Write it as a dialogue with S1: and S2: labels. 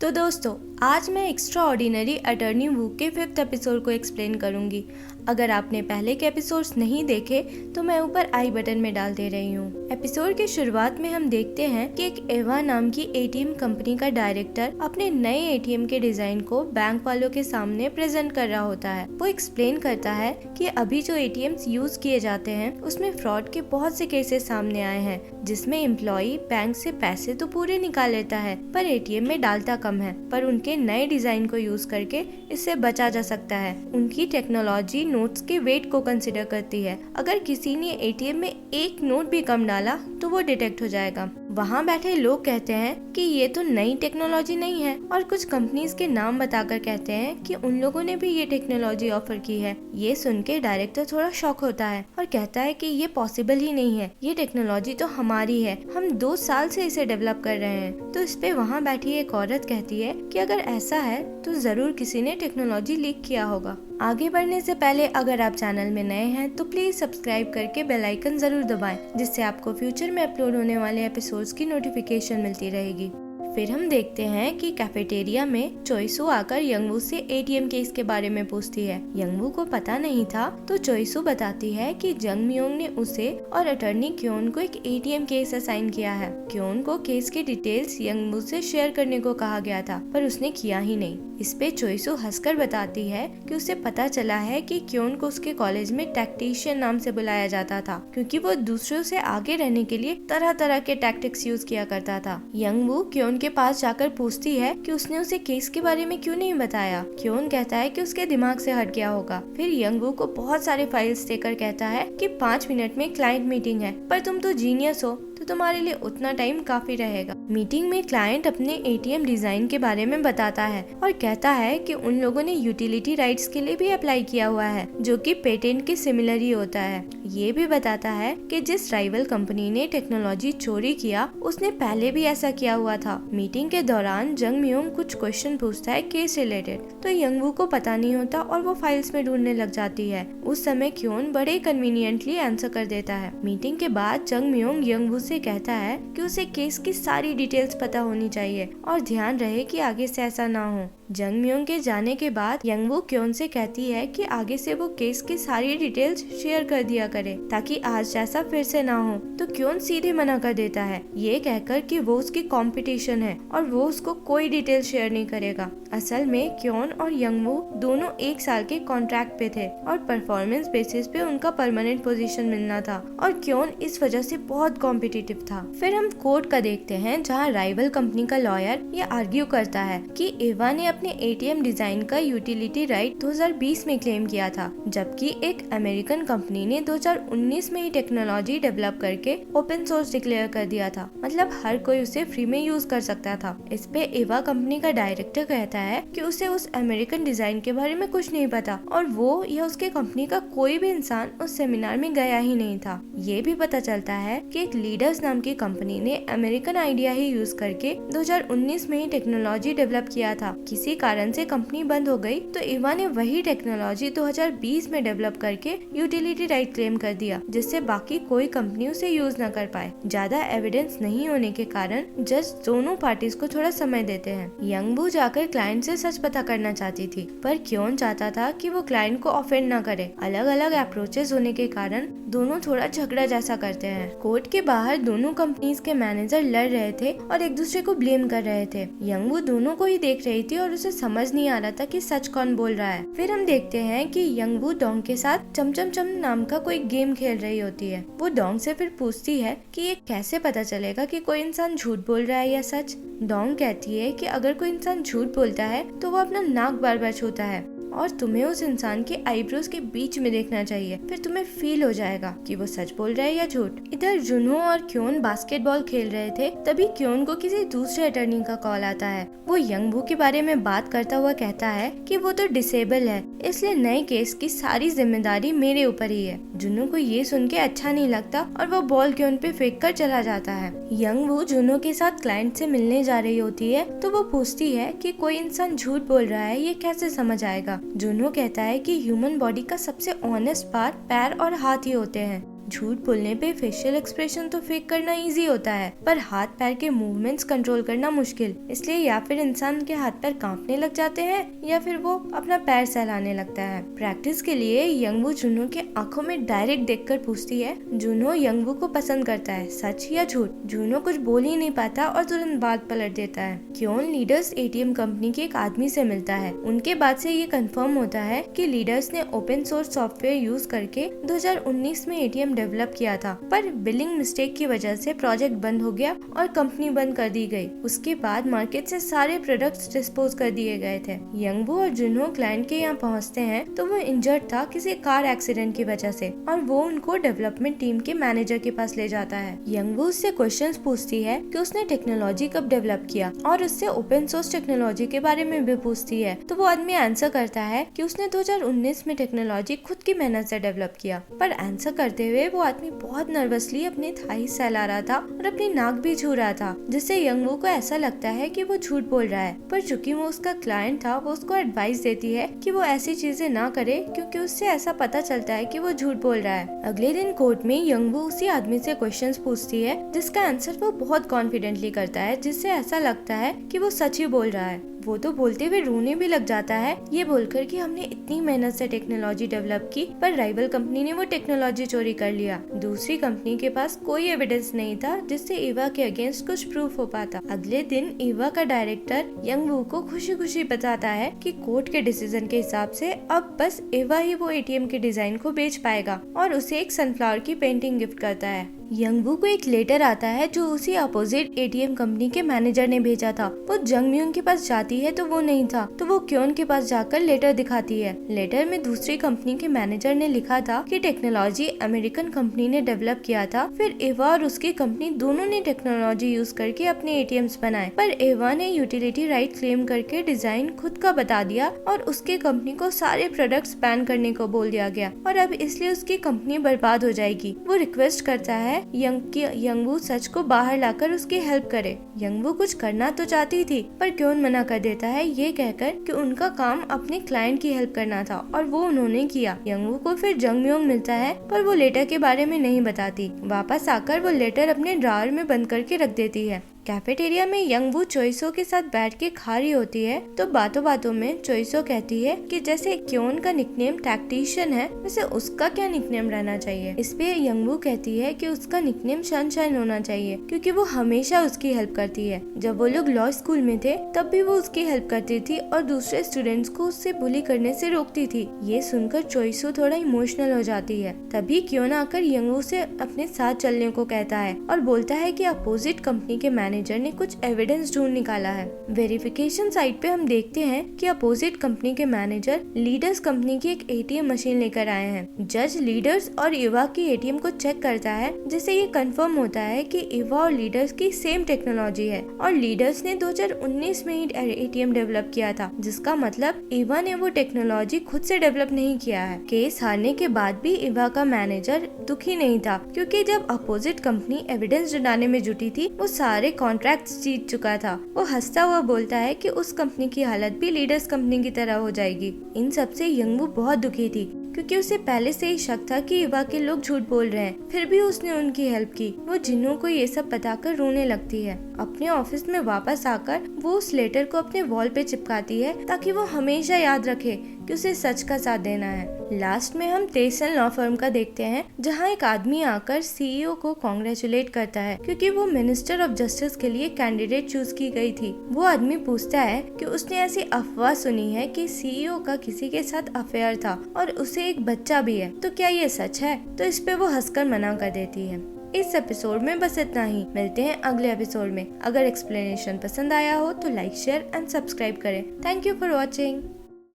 S1: तो दोस्तों, आज मैं एक्स्ट्रा ऑर्डिनरी अटर्नी वू के 5th एपिसोड को एक्सप्लेन करूंगी। अगर आपने पहले के एपिसोड्स नहीं देखे तो मैं ऊपर आई बटन में डाल दे रही हूँ। एपिसोड के शुरुआत में हम देखते हैं कि एक एवा नाम की एटीएम कंपनी का डायरेक्टर अपने नए एटीएम के डिजाइन को बैंक वालों के सामने प्रेजेंट कर रहा होता है। वो एक्सप्लेन करता है कि अभी जो एटीएम्स यूज किए जाते हैं उसमें फ्रॉड के बहुत से केसेस सामने आए हैं, जिसमें एम्प्लॉई बैंक से पैसे तो पूरे निकाल लेता है पर एटीएम में डालता कम है। पर उनके नए डिजाइन को यूज करके इससे बचा जा सकता है। उनकी टेक्नोलॉजी नोट्स के वेट को कंसिडर करती है। अगर किसी ने एटीएम में एक नोट भी कम डाला तो वो डिटेक्ट हो जाएगा। वहाँ बैठे लोग कहते हैं कि ये तो नई टेक्नोलॉजी नहीं है, और कुछ कंपनीज के नाम बताकर कहते हैं कि उन लोगों ने भी ये टेक्नोलॉजी ऑफर की है। ये सुन के डायरेक्टर थोड़ा शॉक होता है और कहता है कि ये पॉसिबल ही नहीं है, ये टेक्नोलॉजी तो हमारी है, हम 2 साल से इसे डेवलप कर रहे हैं। तो इस पे वहाँ बैठी एक औरत कहती है कि अगर ऐसा है तो जरूर किसी ने टेक्नोलॉजी लीक किया होगा। आगे बढ़ने से पहले अगर आप चैनल में नए हैं तो प्लीज सब्सक्राइब करके बेल आइकन जरूर दबाएं, जिससे आपको फ्यूचर में अपलोड होने वाले एपिसोड्स की नोटिफिकेशन मिलती रहेगी। फिर हम देखते हैं कि कैफेटेरिया में चोइसू आकर यंगवू से एटीएम केस के बारे में पूछती है। यंगवू को पता नहीं था तो चोइसू बताती है कि जंग मियोंग ने उसे और अटर्नी क्योन को एक एटीएम केस असाइन किया है। क्योन को केस की डिटेल्स यंगवू से शेयर करने को कहा गया था, पर उसने किया ही नहीं। इस पे चोइसू हंसकर बताती है कि उसे पता चला है कि क्योन को उसके कॉलेज में टैक्टिशियन नाम से बुलाया जाता था, क्योंकि वो दूसरों से आगे रहने के लिए तरह तरह के टैक्टिक्स यूज किया करता था। यंगवू क्योन के पास जाकर पूछती है कि उसने उसे केस के बारे में क्यों नहीं बताया। क्योन कहता है कि उसके दिमाग से हट गया होगा। फिर यंगवू को बहुत सारे फाइल्स देकर कहता है कि 5 मिनट में क्लाइंट मीटिंग है, पर तुम तो जीनियस हो तो तुम्हारे लिए उतना टाइम काफी रहेगा। मीटिंग में क्लाइंट अपने एटीएम डिजाइन के बारे में बताता है और कहता है कि उन लोगों ने यूटिलिटी राइट्स के लिए भी अप्लाई किया हुआ है, जो कि पेटेंट के सिमिलर ही होता है। ये भी बताता है कि जिस राइवल कंपनी ने टेक्नोलॉजी चोरी किया उसने पहले भी ऐसा किया हुआ था। मीटिंग के दौरान जंग मियोंग कुछ क्वेश्चन पूछता है केस रिलेटेड, तो यंगवू को पता नहीं होता और वो फाइल्स में ढूंढने लग जाती है। उस समय क्योन बड़े कन्वीनियंटली आंसर कर देता है। मीटिंग के बाद जंग मियोंग यंगवू से कहता है कि उसे केस की सारी डिटेल्स पता होनी चाहिए और ध्यान रहे कि आगे से ऐसा ना हो। जंग मियोंग के जाने के बाद यंगवू क्योन से कहती है कि आगे से वो केस की सारी डिटेल्स शेयर कर दिया करे, ताकि आज जैसा फिर से ना हो। तो क्योन सीधे मना कर देता है, ये कहकर कि वो उसकी कंपटीशन है और वो उसको कोई डिटेल शेयर नहीं करेगा। असल में क्योन और यंगवू दोनों 1 साल के कॉन्ट्रैक्ट पे थे और परफॉर्मेंस बेसिस पे उनका परमानेंट पोजीशन मिलना था, और क्योन इस वजह से बहुत कॉम्पिटिटिव था। फिर हम कोर्ट का देखते हैं, जहाँ राइवल कंपनी का लॉयर ये आर्ग्यू करता है कि एवा ने अपने एटीएम डिजाइन का यूटिलिटी राइट 2020 में क्लेम किया था, जबकि एक अमेरिकन कंपनी ने 2019 में ही टेक्नोलॉजी डेवलप करके ओपन सोर्स डिक्लेयर कर दिया था। मतलब हर कोई उसे फ्री में यूज कर सकता था। इस पे एवा कंपनी का डायरेक्टर कहता है कि उसे उस अमेरिकन डिजाइन के बारे में कुछ नहीं पता, और वो या उसके कंपनी का कोई भी इंसान उस सेमिनार में गया ही नहीं था। ये भी पता चलता है कि एक लीडर्स नाम की कंपनी ने अमेरिकन आइडिया ही यूज करके 2019 में ही टेक्नोलॉजी डेवलप किया था। किसी कारण से कंपनी बंद हो गई तो एवा ने वही टेक्नोलॉजी 2020 में डेवलप करके यूटिलिटी राइट क्लेम कर दिया, जिससे बाकी कोई कंपनी उसे यूज न कर पाए। ज्यादा एविडेंस नहीं होने के कारण जज दोनों पार्टीज को थोड़ा समय देते हैं। यंगवू जाकर क्लाइंट से सच पता करना चाहती थी, पर क्योन चाहता था कि वो क्लाइंट को ऑफेंड न करे। अलग अलग अप्रोचेस होने के कारण दोनों थोड़ा झगड़ा जैसा करते हैं। कोर्ट के बाहर दोनों कंपनीज के मैनेजर लड़ रहे थे और एक दूसरे को ब्लेम कर रहे थे। यंगवू दोनों को ही देख रही थी और उसे समझ नहीं आ रहा था कि सच कौन बोल रहा है। फिर हम देखते हैं कि यंगवू डोंग के साथ चमचम चम नाम का कोई गेम खेल रही होती है। वो डोंग से फिर पूछती है कि ये कैसे पता चलेगा कि कोई इंसान झूठ बोल रहा है या सच। डोंग कहती है कि अगर कोई इंसान झूठ बोलता है तो वो अपना नाक बार बार छूता है, और तुम्हें उस इंसान के आईब्रोज के बीच में देखना चाहिए, फिर तुम्हें फील हो जाएगा कि वो सच बोल रहा है या झूठ। इधर जुनहो और क्योन बास्केटबॉल खेल रहे थे, तभी क्योन को किसी दूसरे अटर्नी का कॉल आता है। वो यंगवू के बारे में बात करता हुआ कहता है कि वो तो डिसेबल है, इसलिए नए केस की सारी जिम्मेदारी मेरे ऊपर ही है। जुनहो को ये सुन के अच्छा नहीं लगता और वो बॉल क्योन पे फेंक कर चला जाता है। यंगवू जुनहो के साथ क्लाइंट से मिलने जा रही होती है, तो वो पूछती है कि कोई इंसान झूठ बोल रहा है ये कैसे समझ आएगा। जुनहो कहता है कि ह्यूमन बॉडी का सबसे ऑनेस्ट पार्ट पैर और हाथ ही होते हैं। झूठ बोलने पे फेशियल एक्सप्रेशन तो फेक करना इजी होता है, पर हाथ पैर के मूवमेंट्स कंट्रोल करना मुश्किल। इसलिए या फिर इंसान के हाथ पैर कांपने लग जाते हैं या फिर वो अपना पैर सहलाने लगता है। प्रैक्टिस के लिए यंगवू जुनहो के आंखों में डायरेक्ट देखकर पूछती है। जुनहो यंगवू को पसंद करता है, सच या झूठ? जुनहो कुछ बोल ही नहीं पाता और तुरंत बात पलट देता है। क्योन लीडर्स एटीएम कंपनी के एक आदमी से मिलता है। उनके बाद से ये कंफर्म होता है कि लीडर्स ने ओपन सोर्स सॉफ्टवेयर यूज करके 2019 में एटीएम डेवलप किया था, पर बिलिंग मिस्टेक की वजह से प्रोजेक्ट बंद हो गया और कंपनी बंद कर दी गई। उसके बाद मार्केट से सारे प्रोडक्ट्स डिस्पोज कर दिए गए थे। यंगवू और जुनहो क्लाइंट के यहाँ पहुँचते हैं तो वो इंजर्ड था किसी कार एक्सीडेंट की वजह से, और वो उनको डेवलपमेंट टीम के मैनेजर के पास ले जाता है। यंगवू उससे क्वेश्चंस पूछती है कि उसने टेक्नोलॉजी कब डेवलप किया, और उससे ओपन सोर्स टेक्नोलॉजी के बारे में भी पूछती है। तो वो आदमी आंसर करता है कि उसने 2019 में टेक्नोलॉजी खुद की मेहनत से डेवलप किया। पर आंसर करते हुए वो आदमी बहुत नर्वसली अपने थाई सहला रहा था और अपनी नाक भी छू रहा था, जिससे यंगवू को ऐसा लगता है कि वो झूठ बोल रहा है। पर चूंकि वो उसका क्लाइंट था, वो उसको एडवाइस देती है कि वो ऐसी चीजें ना करे, क्योंकि उससे ऐसा पता चलता है कि वो झूठ बोल रहा है। अगले दिन कोर्ट में यंगवू उसी आदमी से क्वेश्चंस पूछती है, जिसका आंसर वो बहुत कॉन्फिडेंटली करता है, जिससे ऐसा लगता है कि वो सच ही बोल रहा है। वो तो बोलते हुए रोने भी लग जाता है, ये बोलकर कि हमने इतनी मेहनत से टेक्नोलॉजी डेवलप की, पर राइवल कंपनी ने वो टेक्नोलॉजी चोरी कर लिया। दूसरी कंपनी के पास कोई एविडेंस नहीं था जिससे एवा के अगेंस्ट कुछ प्रूफ हो पाता। अगले दिन एवा का डायरेक्टर यंगवू को खुशी खुशी बताता है कि कोर्ट के डिसीजन के हिसाब से अब बस एवा ही वो एटीएम के डिजाइन को बेच पाएगा, और उसे एक सनफ्लावर की पेंटिंग गिफ्ट करता है। यंगवू को एक लेटर आता है जो उसी अपोजिट एटीएम कंपनी के मैनेजर ने भेजा था। वो जंगम्यून के पास जाती है तो वो नहीं था, तो वो क्योन के पास जाकर लेटर दिखाती है। लेटर में दूसरी कंपनी के मैनेजर ने लिखा था कि टेक्नोलॉजी अमेरिकन कंपनी ने डेवलप किया था, फिर एवा और उसकी कंपनी दोनों ने टेक्नोलॉजी यूज करके अपने एटीएम्स बनाए, पर एवा ने यूटिलिटी राइट क्लेम करके डिजाइन खुद का बता दिया और उसके कंपनी को सारे प्रोडक्ट्स बैन करने को बोल दिया गया, और अब इसलिए उसकी कंपनी बर्बाद हो जाएगी। वो रिक्वेस्ट करता है यंगवू सच को बाहर लाकर उसकी हेल्प करे। यंगवू कुछ करना तो चाहती थी, पर क्योन मना कर देता है, ये कहकर कि उनका काम अपने क्लाइंट की हेल्प करना था, और वो उन्होंने किया। यंगवू को फिर जंगम्योंग मिलता है, पर वो लेटर के बारे में नहीं बताती। वापस आकर वो लेटर अपने ड्रॉअर में बंद करके रख देती है। कैफेटेरिया में यंगवू चोइसो के साथ बैठ के खा रही होती है, तो बातों बातों में चोइसो कहती है कि जैसे क्योन का निकनेम टैक्टिशियन है, वैसे उसका क्या निकनेम रहना चाहिए। इस पे यंगवू कहती है कि उसका निकनेम सनशाइन होना चाहिए, क्योंकि वो हमेशा उसकी हेल्प करती है। जब वो लोग लॉ स्कूल में थे तब भी वो उसकी हेल्प करती थी और दूसरे स्टूडेंट्स को उससे बुली करने से रोकती थी। ये सुनकर चोइसो थोड़ा इमोशनल हो जाती है। तभी क्योन आकर यंगवू से अपने साथ चलने को कहता है और बोलता है कि अपोजिट कंपनी के मैनेजर ने कुछ एविडेंस ढूंढ निकाला है। वेरिफिकेशन साइट पे हम देखते हैं कि अपोजिट कंपनी के मैनेजर लीडर्स कंपनी की एक एटीएम मशीन लेकर आए हैं। जज लीडर्स और इवा की एटीएम को चेक करता है, जिससे ये कंफर्म होता है कि इवा और लीडर्स की सेम टेक्नोलॉजी है, और लीडर्स ने 2019 में ही एटीएम डेवलप किया था, जिसका मतलब इवा ने वो टेक्नोलॉजी खुद से डेवलप नहीं किया है। केस हारने के बाद भी इवा का मैनेजर दुखी नहीं था, क्योंकि जब अपोजिट कंपनी एविडेंस जुटाने में जुटी थी, वो सारे कॉन्ट्रैक्ट्स जीत चुका था। वो हंसता हुआ बोलता है कि उस कंपनी की हालत भी लीडर्स कंपनी की तरह हो जाएगी। इन सब से यंगवू बहुत दुखी थी, क्योंकि उसे पहले से ही शक था कि इवा के लोग झूठ बोल रहे हैं, फिर भी उसने उनकी हेल्प की। वो जिन्हों को ये सब बताकर रोने लगती है। अपने ऑफिस में वापस आकर वो उस लेटर को अपने वॉल पे चिपकाती है, ताकि वो हमेशा याद रखे कि उसे सच का साथ देना है। लास्ट में हम तेसन लॉ फर्म का देखते हैं, जहाँ एक आदमी आकर सीईओ को कॉन्ग्रेचुलेट करता है, क्योंकि वो मिनिस्टर ऑफ जस्टिस के लिए कैंडिडेट चूज की गई थी। वो आदमी पूछता है कि उसने ऐसी अफवाह सुनी है कि सीईओ का किसी के साथ अफेयर था और उसे एक बच्चा भी है, तो क्या ये सच है? तो इस पे वो हंसकर मना कर देती है। इस एपिसोड में बस इतना ही। मिलते हैं अगले एपिसोड में। अगर एक्सप्लेनेशन पसंद आया हो तो लाइक, शेयर एंड सब्सक्राइब करें। Thank you for watching.